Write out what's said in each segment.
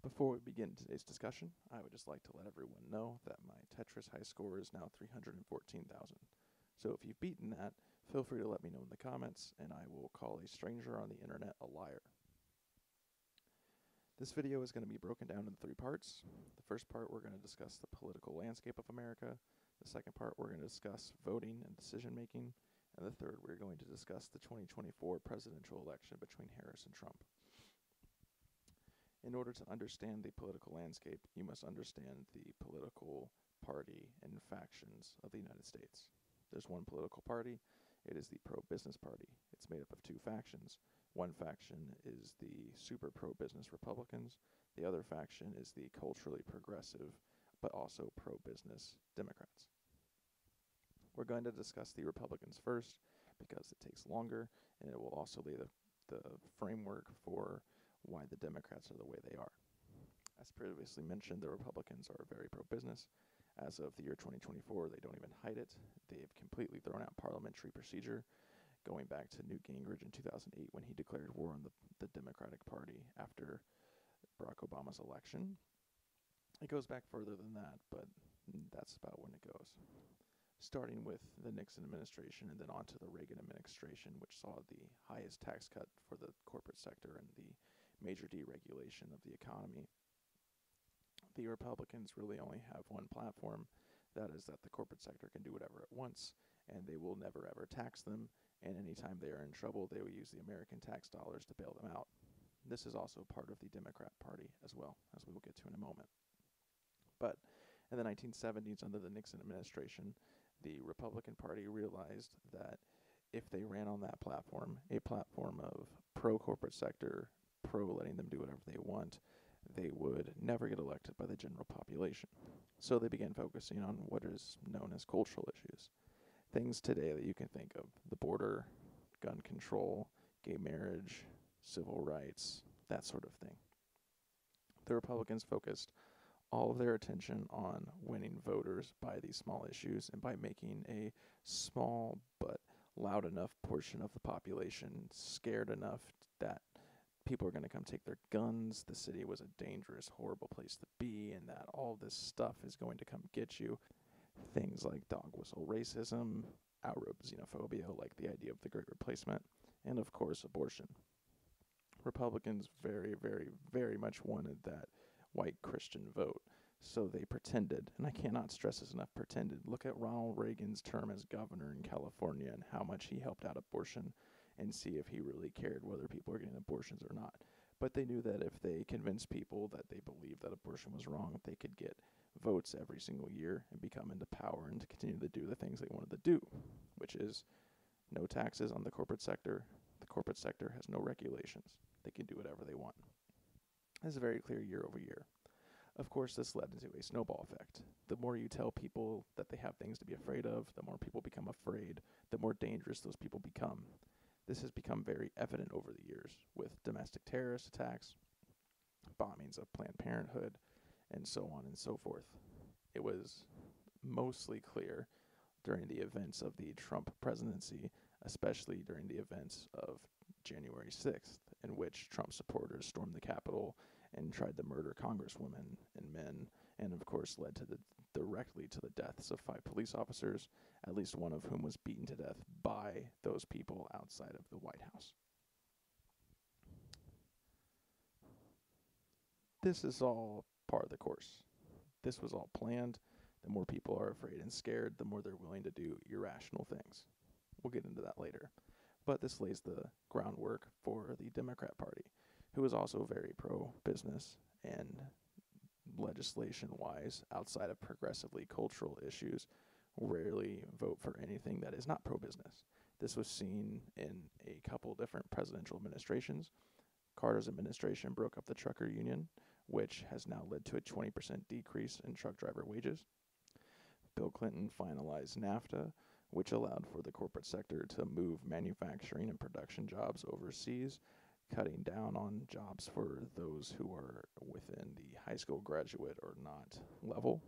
Before we begin today's discussion, I would just like to let everyone know that my Tetris high score is now 314,000. So if you've beaten that, feel free to let me know in the comments, and I will call a stranger on the internet a liar. This video is going to be broken down into 3 parts. The first part, we're going to discuss the political landscape of America. The second part, we're going to discuss voting and decision making. And the third, we're going to discuss the 2024 presidential election between Harris and Trump. In order to understand the political landscape, you must understand the political party and factions of the United States. There's one political party. It is the pro-business party. It's made up of 2 factions. One faction is the super pro-business Republicans. The other faction is the culturally progressive, but also pro-business Democrats. We're going to discuss the Republicans first because it takes longer, and it will also lay the framework for why the Democrats are the way they are. As previously mentioned, the Republicans are very pro-business. As of the year 2024, they don't even hide it. They've completely thrown out parliamentary procedure, going back to Newt Gingrich in 2008 when he declared war on the Democratic Party after Barack Obama's election. It goes back further than that, but that's about when it goes. Starting with the Nixon administration and then on to the Reagan administration, which saw the highest tax cut for the corporate sector and the major deregulation of the economy. The Republicans really only have one platform. That is that the corporate sector can do whatever it wants, and they will never ever tax them, and anytime they are in trouble, they will use the American tax dollars to bail them out. This is also part of the Democrat Party as well, as we will get to in a moment. But in the 1970s, under the Nixon administration, the Republican Party realized that if they ran on that platform, a platform of pro-corporate sector, pro-letting them do whatever they want, they would never get elected by the general population. So they began focusing on what is known as cultural issues. Things today that you can think of: the border, gun control, gay marriage, civil rights, that sort of thing. The Republicans focused all of their attention on winning voters by these small issues and by making a small but loud enough portion of the population scared enough that people are going to come take their guns, the city was a dangerous, horrible place to be, and that all this stuff is going to come get you. Things like dog whistle racism, outright xenophobia, like the idea of the Great Replacement, and of course abortion. Republicans very, very, very much wanted that white Christian vote, so they pretended, and I cannot stress this enough, pretended. Look at Ronald Reagan's term as governor in California and how much he helped out abortion, and see if he really cared whether people are getting abortions or not. But they knew that if they convinced people that they believed that abortion was wrong, they could get votes every single year and become into power and to continue to do the things they wanted to do, which is no taxes on the corporate sector. The corporate sector has no regulations. They can do whatever they want. This is very clear year over year. Of course, this led into a snowball effect. The more you tell people that they have things to be afraid of, the more people become afraid, the more dangerous those people become. This has become very evident over the years with domestic terrorist attacks, bombings of Planned Parenthood, and so on and so forth. It was mostly clear during the events of the Trump presidency, especially during the events of January 6th, in which Trump supporters stormed the Capitol and tried to murder congresswomen and men, and of course led to directly to the deaths of 5 police officers, at least one of whom was beaten to death by those people outside of the White House. This is all part of the course. This was all planned. The more people are afraid and scared, the more they're willing to do irrational things. We'll get into that later. But this lays the groundwork for the Democrat Party, who is also very pro-business and legislation-wise, outside of progressively cultural issues, rarely vote for anything that is not pro-business. This was seen in a couple different presidential administrations. Carter's administration broke up the trucker union, which has now led to a 20% decrease in truck driver wages. Bill Clinton finalized NAFTA, which allowed for the corporate sector to move manufacturing and production jobs overseas, cutting down on jobs for those who are within the high school graduate or not level.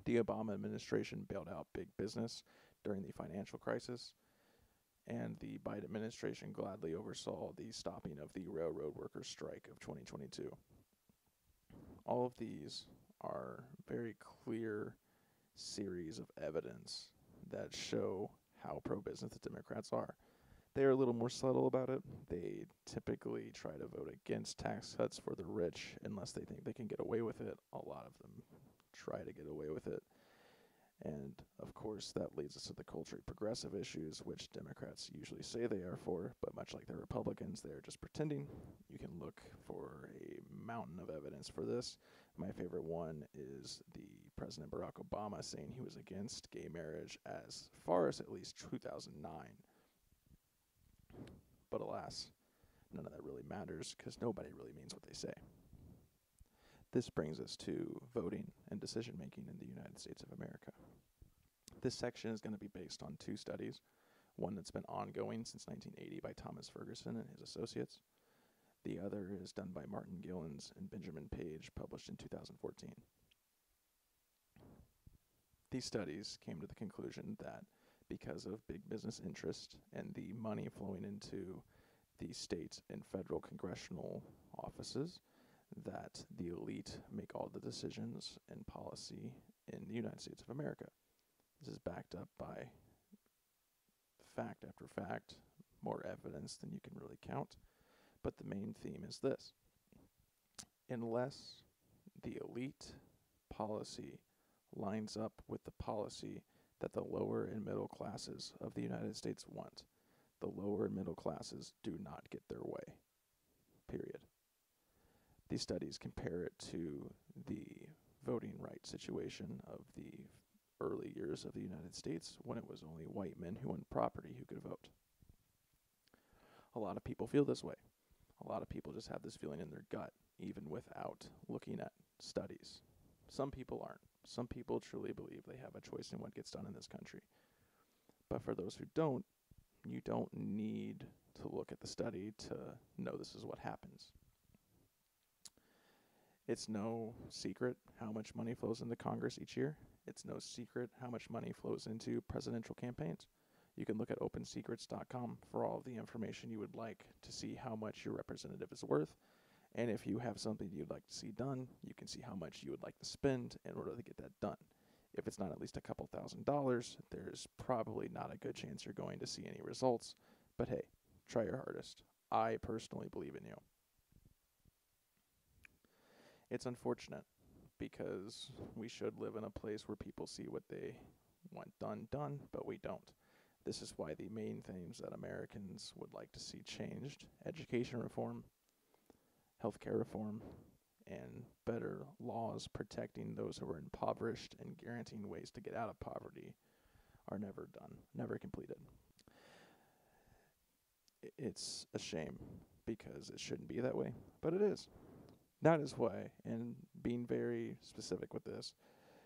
The Obama administration bailed out big business during the financial crisis, and the Biden administration gladly oversaw the stopping of the railroad workers' strike of 2022. all of these are very clear series of evidence that show how pro-business the Democrats are. They are a little more subtle about it. They typically try to vote against tax cuts for the rich unless they think they can get away with it. A lot of them try to get away with it. And, of course, that leads us to the culturally progressive issues, which Democrats usually say they are for, but much like the Republicans, they're just pretending. You can look for a mountain of evidence for this. My favorite one is the President Barack Obama saying he was against gay marriage as far as at least 2009. But alas, none of that really matters because nobody really means what they say. This brings us to voting and decision-making in the United States of America. This section is going to be based on two studies, one that's been ongoing since 1980 by Thomas Ferguson and his associates. The other is done by Martin Gilens and Benjamin Page, published in 2014. These studies came to the conclusion that because of big business interest and the money flowing into the state and federal congressional offices, that the elite make all the decisions and policy in the United States of America. This is backed up by fact after fact, more evidence than you can really count. But the main theme is this: unless the elite policy lines up with the policy that the lower and middle classes of the United States want, the lower and middle classes do not get their way. Period. These studies compare it to the voting rights situation of the early years of the United States when it was only white men who owned property who could vote. A lot of people feel this way. A lot of people just have this feeling in their gut, even without looking at studies. Some people aren't. Some people truly believe they have a choice in what gets done in this country. But for those who don't, you don't need to look at the study to know this is what happens. It's no secret how much money flows into Congress each year. It's no secret how much money flows into presidential campaigns. You can look at opensecrets.com for all of the information you would like to see how much your representative is worth. And if you have something you'd like to see done, you can see how much you would like to spend in order to get that done. If it's not at least a couple $1,000s, there's probably not a good chance you're going to see any results. But hey, try your hardest. I personally believe in you. It's unfortunate because we should live in a place where people see what they want done, but we don't. This is why the main things that Americans would like to see changed: education reform, healthcare reform, and better laws protecting those who are impoverished and guaranteeing ways to get out of poverty are never done, never completed. It's a shame because it shouldn't be that way, but it is. That is why, and being very specific with this,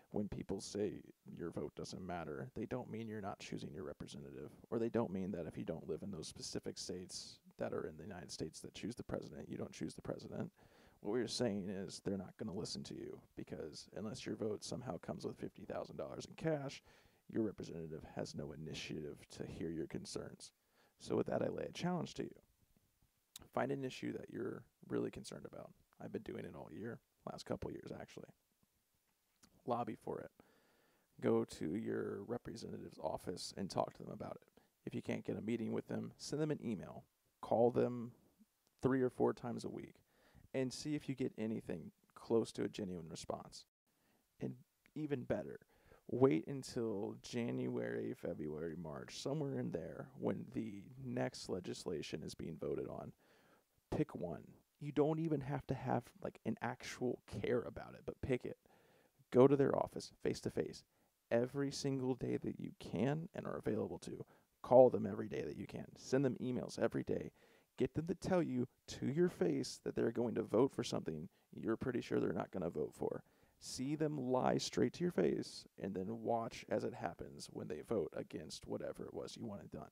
when people say your vote doesn't matter, they don't mean you're not choosing your representative, or they don't mean that if you don't live in those specific states that are in the United States that choose the president, you don't choose the president. What we're saying is they're not going to listen to you, because unless your vote somehow comes with $50,000 in cash, your representative has no initiative to hear your concerns. So with that, I lay a challenge to you. Find an issue that you're really concerned about. I've been doing it all year, last couple years actually. Lobby for it. Go to your representative's office and talk to them about it. If you can't get a meeting with them, send them an email. Call them 3 or 4 times a week and see if you get anything close to a genuine response. And even better, wait until January, February, March, somewhere in there when the next legislation is being voted on. Pick one. You don't even have to have like an actual care about it, but pick it. Go to their office face to face every single day that you can and are available to. Call them every day that you can. Send them emails every day. Get them to tell you to your face that they're going to vote for something you're pretty sure they're not going to vote for. See them lie straight to your face and then watch as it happens when they vote against whatever it was you wanted done.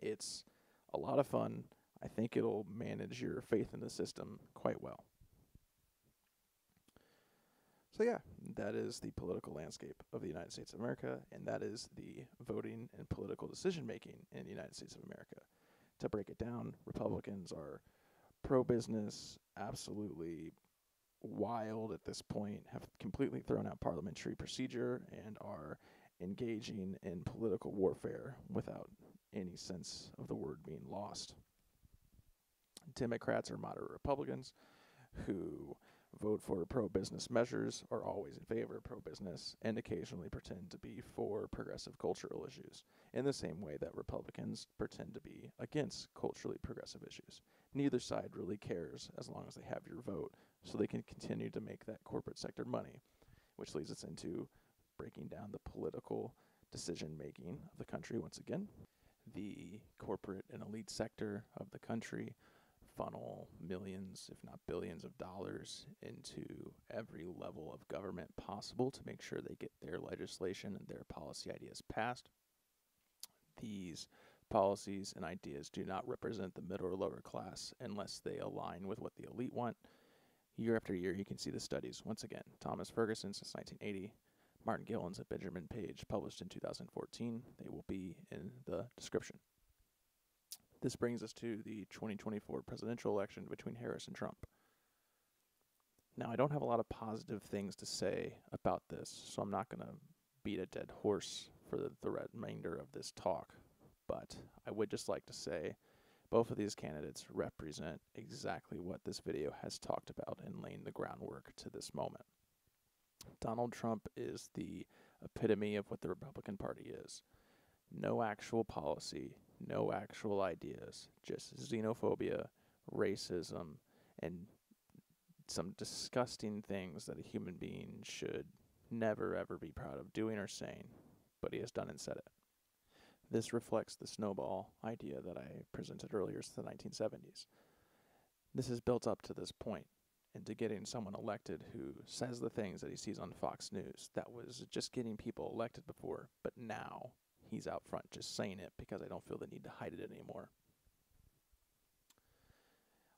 It's a lot of fun. I think it'll manage your faith in the system quite well. So yeah, that is the political landscape of the United States of America, and that is the voting and political decision-making in the United States of America. To break it down, Republicans are pro-business, absolutely wild at this point, have completely thrown out parliamentary procedure, and are engaging in political warfare without any sense of the word being lost. Democrats or moderate Republicans who vote for pro-business measures are always in favor of pro-business and occasionally pretend to be for progressive cultural issues, in the same way that Republicans pretend to be against culturally progressive issues. Neither side really cares as long as they have your vote, so they can continue to make that corporate sector money, which leads us into breaking down the political decision-making of the country once again. The corporate and elite sector of the country funnel millions, if not billions of dollars into every level of government possible to make sure they get their legislation and their policy ideas passed. These policies and ideas do not represent the middle or lower class unless they align with what the elite want. Year after year, you can see the studies. Once again, Thomas Ferguson since 1980, Martin Gilens and Benjamin Page published in 2014. They will be in the description. This brings us to the 2024 presidential election between Harris and Trump. Now, I don't have a lot of positive things to say about this, so I'm not going to beat a dead horse for the remainder of this talk. But I would just like to say both of these candidates represent exactly what this video has talked about and laying the groundwork to this moment. Donald Trump is the epitome of what the Republican Party is. No actual policy, no actual ideas, just xenophobia, racism, and some disgusting things that a human being should never ever be proud of doing or saying, but he has done and said it. This reflects the snowball idea that I presented earlier since the 1970s. This is built up to this point, into getting someone elected who says the things that he sees on Fox News. That was just getting people elected before, but now he's out front just saying it because I don't feel the need to hide it anymore.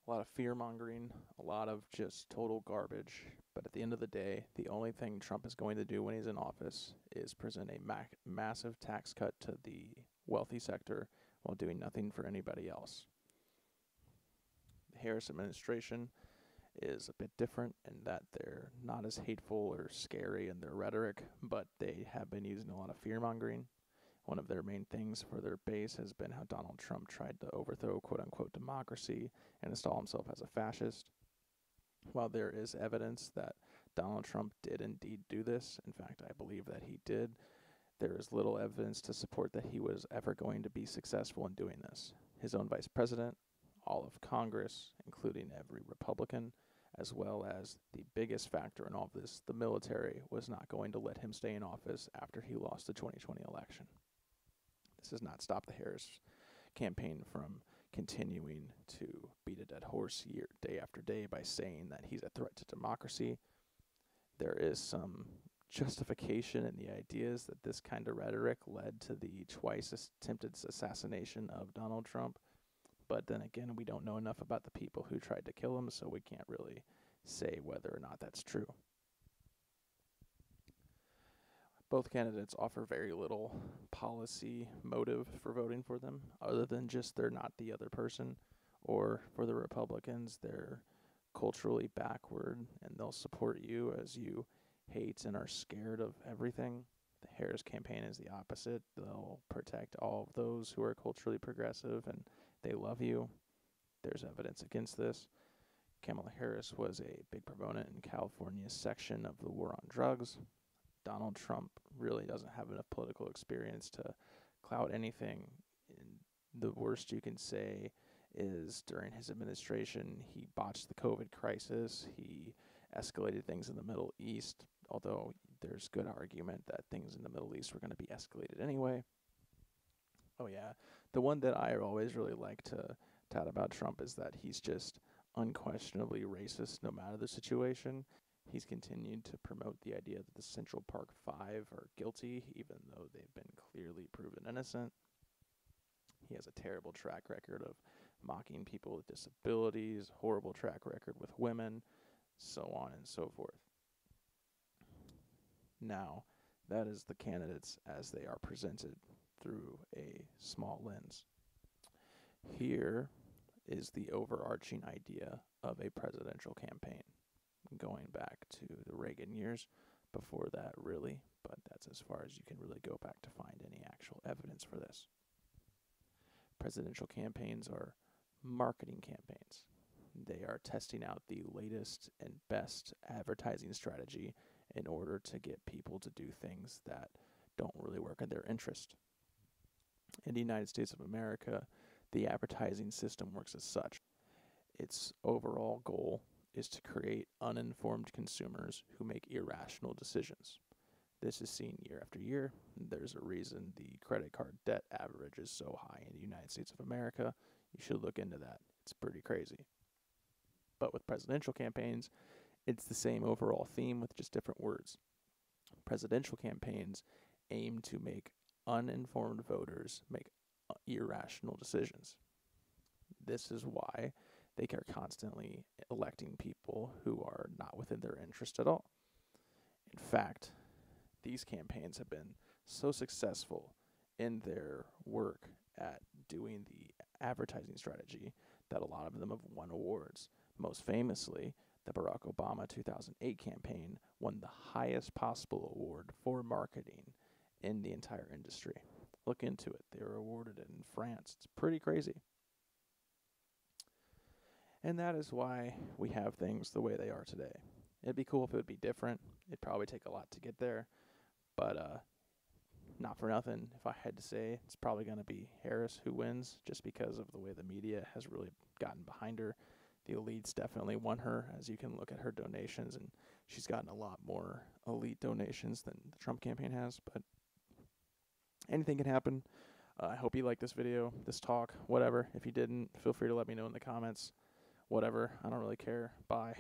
A lot of fear-mongering, a lot of just total garbage, but at the end of the day, the only thing Trump is going to do when he's in office is present a massive tax cut to the wealthy sector while doing nothing for anybody else. The Harris administration is a bit different in that they're not as hateful or scary in their rhetoric, but they have been using a lot of fear-mongering. One of their main things for their base has been how Donald Trump tried to overthrow quote-unquote democracy and install himself as a fascist. While there is evidence that Donald Trump did indeed do this, in fact, I believe that he did, there is little evidence to support that he was ever going to be successful in doing this. His own vice president, all of Congress, including every Republican, as well as the biggest factor in all of this, the military, was not going to let him stay in office after he lost the 2020 election. This has not stopped the Harris campaign from continuing to beat a dead horse day after day by saying that he's a threat to democracy. There is some justification in the ideas that this kind of rhetoric led to the twice attempted assassination of Donald Trump. But then again, we don't know enough about the people who tried to kill him, so we can't really say whether or not that's true. Both candidates offer very little policy motive for voting for them, other than just they're not the other person, or for the Republicans, they're culturally backward, and they'll support you as you hate and are scared of everything. The Harris campaign is the opposite. They'll protect all of those who are culturally progressive, and they love you. There's evidence against this. Kamala Harris was a big proponent in California's section of the war on drugs. Donald Trump really doesn't have enough political experience to clout anything. And the worst you can say is during his administration, he botched the COVID crisis. He escalated things in the Middle East, although there's good argument that things in the Middle East were going to be escalated anyway. Oh yeah, the one that I always really like to tout about Trump is that he's just unquestionably racist no matter the situation. He's continued to promote the idea that the Central Park Five are guilty, even though they've been clearly proven innocent. He has a terrible track record of mocking people with disabilities, horrible track record with women, so on and so forth. Now, that is the candidates as they are presented through a small lens. Here is the overarching idea of a presidential campaign. going back to the Reagan years. Before that, really, but that's as far as you can really go back to find any actual evidence for this. Presidential campaigns are marketing campaigns. They are testing out the latest and best advertising strategy in order to get people to do things that don't really work in their interest. In the United States of America, the advertising system works as such. Its overall goal is to create uninformed consumers who make irrational decisions. This is seen year after year. There's a reason the credit card debt average is so high in the United States of America. You should look into that. It's pretty crazy. But with presidential campaigns, it's the same overall theme with just different words. Presidential campaigns aim to make uninformed voters make irrational decisions. This is why they are constantly electing people who are not within their interest at all. In fact, these campaigns have been so successful in their work at doing the advertising strategy that a lot of them have won awards. Most famously, the Barack Obama 2008 campaign won the highest possible award for marketing in the entire industry. Look into it. They were awarded it in France. It's pretty crazy. And that is why we have things the way they are today. It'd be cool if it would be different. It'd probably take a lot to get there. But not for nothing, if I had to say, it's probably going to be Harris who wins, just because of the way the media has really gotten behind her. The elites definitely won her, as you can look at her donations, and she's gotten a lot more elite donations than the Trump campaign has. But anything can happen. I hope you liked this video, this talk, whatever. If you didn't, feel free to let me know in the comments. Whatever, I don't really care. Bye.